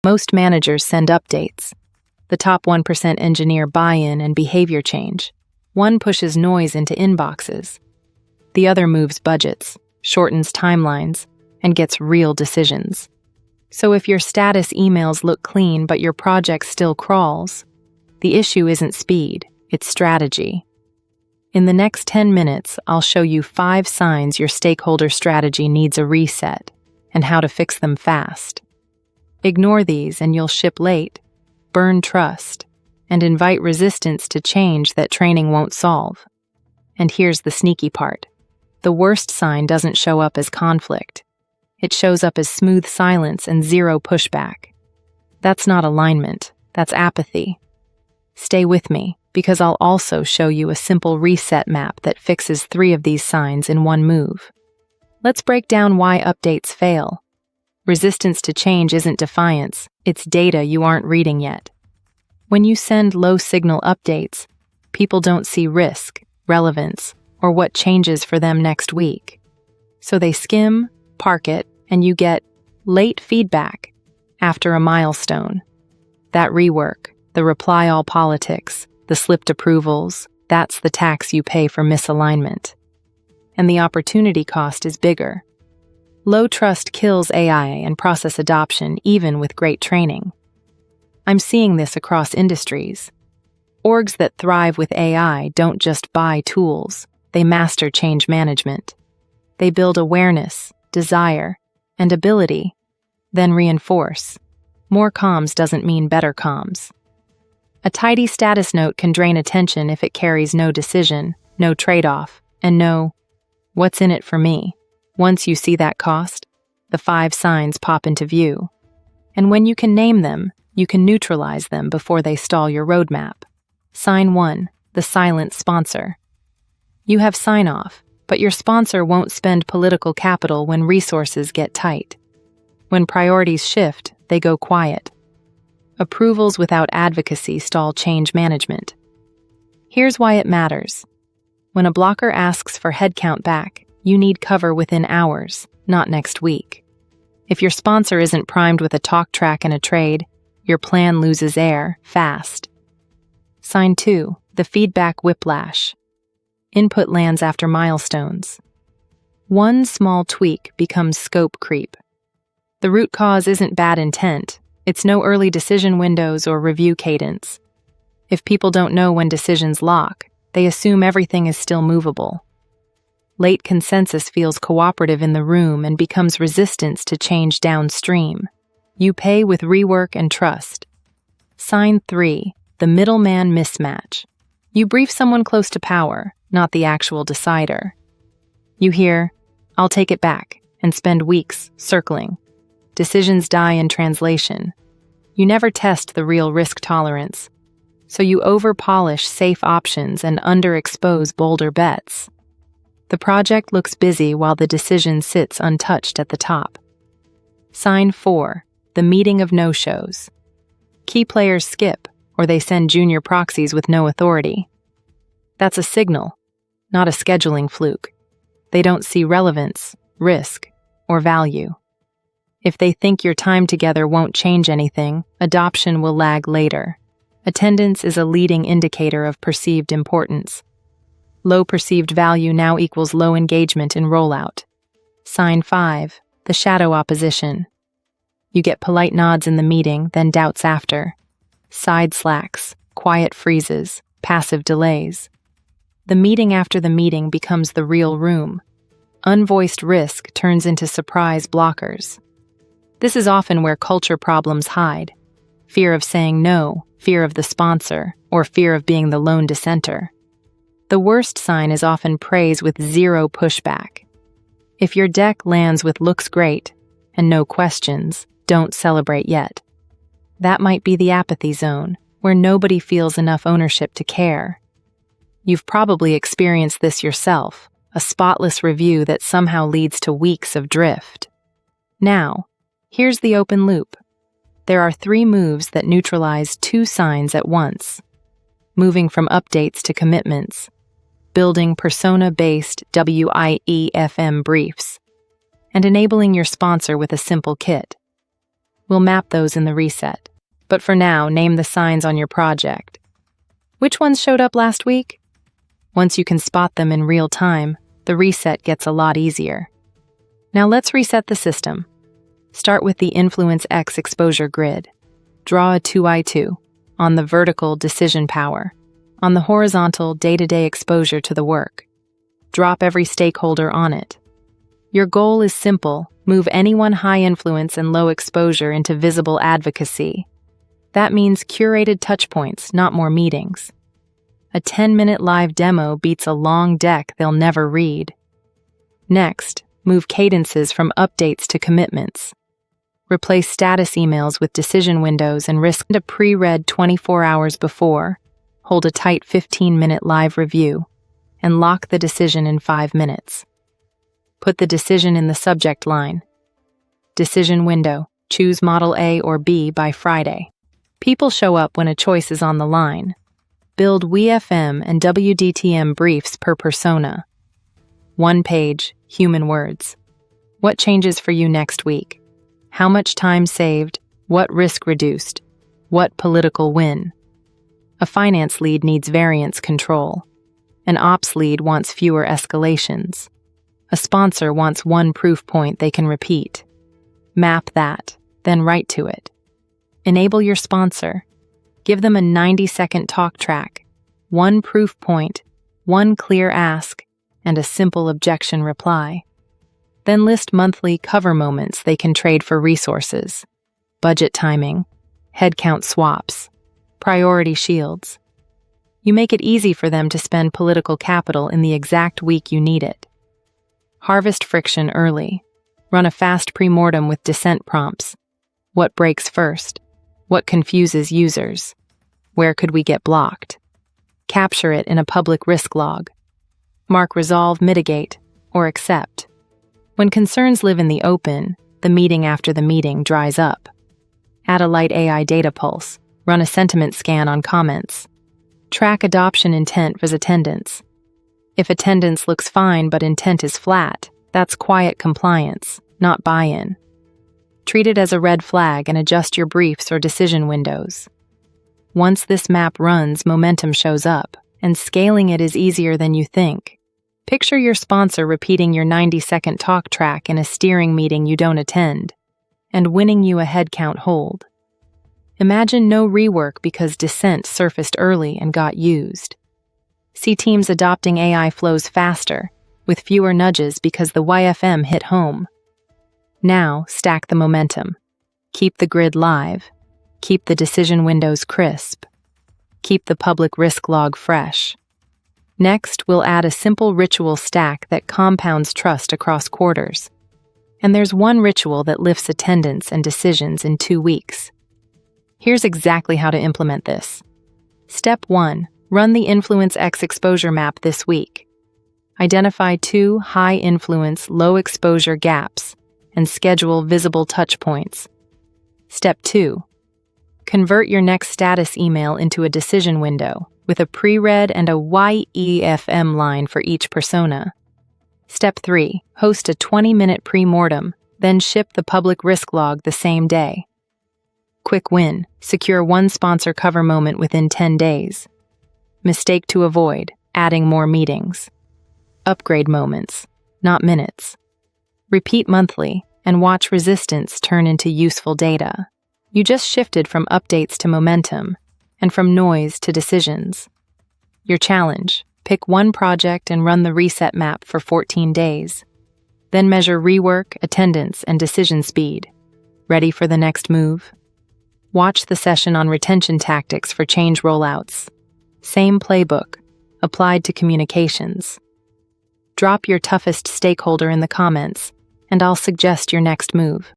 Most managers send updates. The top 1% engineer buy-in and behavior change. One pushes noise into inboxes. The other moves budgets, shortens timelines, and gets real decisions. So if your status emails look clean but your project still crawls, the issue isn't speed, it's strategy. In the next 10 minutes, I'll show you 5 signs your stakeholder strategy needs a reset and how to fix them fast. Ignore these and you'll ship late, burn trust, and invite resistance to change that training won't solve. And here's the sneaky part. The worst sign doesn't show up as conflict. It shows up as smooth silence and zero pushback. That's not alignment, that's apathy. Stay with me, because I'll also show you a simple reset map that fixes 3 of these signs in one move. Let's break down why updates fail. Resistance to change isn't defiance, it's data you aren't reading yet. When you send low-signal updates, people don't see risk, relevance, or what changes for them next week. So they skim, park it, and you get late feedback after a milestone. That rework, the reply-all politics, the slipped approvals, that's the tax you pay for misalignment. And the opportunity cost is bigger. Low trust kills AI and process adoption even with great training. I'm seeing this across industries. Orgs that thrive with AI don't just buy tools, they master change management. They build awareness, desire, and ability, then reinforce. More comms doesn't mean better comms. A tidy status note can drain attention if it carries no decision, no trade-off, and no, what's in it for me? Once you see that cost, the 5 signs pop into view. And when you can name them, you can neutralize them before they stall your roadmap. Sign 1, the silent sponsor. You have sign-off, but your sponsor won't spend political capital when resources get tight. When priorities shift, they go quiet. Approvals without advocacy stall change management. Here's why it matters. When a blocker asks for headcount back, you need cover within hours, not next week. If your sponsor isn't primed with a talk track and a trade, your plan loses air fast. Sign 2, the feedback whiplash. Input lands after milestones. One small tweak becomes scope creep. The root cause isn't bad intent, it's no early decision windows or review cadence. If people don't know when decisions lock, they assume everything is still movable. Late consensus feels cooperative in the room and becomes resistance to change downstream. You pay with rework and trust. Sign 3, the middleman mismatch. You brief someone close to power, not the actual decider. You hear, "I'll take it back," and spend weeks circling. Decisions die in translation. You never test the real risk tolerance, so you over-polish safe options and underexpose bolder bets. The project looks busy while the decision sits untouched at the top. Sign 4, the meeting of no-shows. Key players skip, or they send junior proxies with no authority. That's a signal, not a scheduling fluke. They don't see relevance, risk, or value. If they think your time together won't change anything, adoption will lag later. Attendance is a leading indicator of perceived importance. Low perceived value now equals low engagement in rollout. Sign 5, the shadow opposition. You get polite nods in the meeting, then doubts after. Side slacks, quiet freezes, passive delays. The meeting after the meeting becomes the real room. Unvoiced risk turns into surprise blockers. This is often where culture problems hide. Fear of saying no, fear of the sponsor, or fear of being the lone dissenter. The worst sign is often praise with zero pushback. If your deck lands with "looks great" and no questions, don't celebrate yet. That might be the apathy zone, where nobody feels enough ownership to care. You've probably experienced this yourself, a spotless review that somehow leads to weeks of drift. Now, here's the open loop. There are 3 moves that neutralize 2 signs at once. Moving from updates to commitments. Building persona-based WIEFM briefs. And enabling your sponsor with a simple kit. We'll map those in the reset. But for now, name the signs on your project. Which ones showed up last week? Once you can spot them in real time, the reset gets a lot easier. Now let's reset the system. Start with the Influence X exposure grid. Draw a 2x2 on the vertical decision power, on the horizontal day-to-day exposure to the work. Drop every stakeholder on it. Your goal is simple: move anyone high influence and low exposure into visible advocacy. That means curated touchpoints, not more meetings. A 10-minute live demo beats a long deck they'll never read. Next, move cadences from updates to commitments. Replace status emails with decision windows and risk a pre-read 24 hours before. Hold a tight 15-minute live review, and lock the decision in 5 minutes. Put the decision in the subject line. Decision window: choose Model A or B by Friday. People show up when a choice is on the line. Build WFM and WDTM briefs per persona. 1 page, human words. What changes for you next week? How much time saved? What risk reduced? What political win? A finance lead needs variance control. An ops lead wants fewer escalations. A sponsor wants one proof point they can repeat. Map that, then write to it. Enable your sponsor. Give them a 90-second talk track, 1 proof point, 1 clear ask, and a simple objection reply. Then list monthly cover moments they can trade for resources: budget timing, headcount swaps, priority shields. You make it easy for them to spend political capital in the exact week you need it. Harvest friction early. Run a fast pre-mortem with dissent prompts. What breaks first? What confuses users? Where could we get blocked? Capture it in a public risk log. Mark resolve, mitigate, or accept. When concerns live in the open, the meeting after the meeting dries up. Add a light AI data pulse. Run a sentiment scan on comments. Track adoption intent versus attendance. If attendance looks fine but intent is flat, that's quiet compliance, not buy-in. Treat it as a red flag and adjust your briefs or decision windows. Once this map runs, momentum shows up, and scaling it is easier than you think. Picture your sponsor repeating your 90-second talk track in a steering meeting you don't attend, and winning you a headcount hold. Imagine no rework because dissent surfaced early and got used. See teams adopting AI flows faster, with fewer nudges because the YFM hit home. Now, stack the momentum. Keep the grid live. Keep the decision windows crisp. Keep the public risk log fresh. Next, we'll add a simple ritual stack that compounds trust across quarters. And there's one ritual that lifts attendance and decisions in 2 weeks. Here's exactly how to implement this. Step 1. Run the Influence X exposure map this week. Identify 2 high-influence, low-exposure gaps and schedule visible touchpoints. Step 2. Convert your next status email into a decision window with a pre-read and a YEFM line for each persona. Step 3. Host a 20-minute pre-mortem, then ship the public risk log the same day. Quick win. Secure 1 sponsor cover moment within 10 days. Mistake to avoid: adding more meetings. Upgrade moments, not minutes. Repeat monthly and watch resistance turn into useful data. You just shifted from updates to momentum and from noise to decisions. Your challenge: pick 1 project and run the reset map for 14 days. Then measure rework, attendance, and decision speed. Ready for the next move? Watch the session on retention tactics for change rollouts. Same playbook, applied to communications. Drop your toughest stakeholder in the comments, and I'll suggest your next move.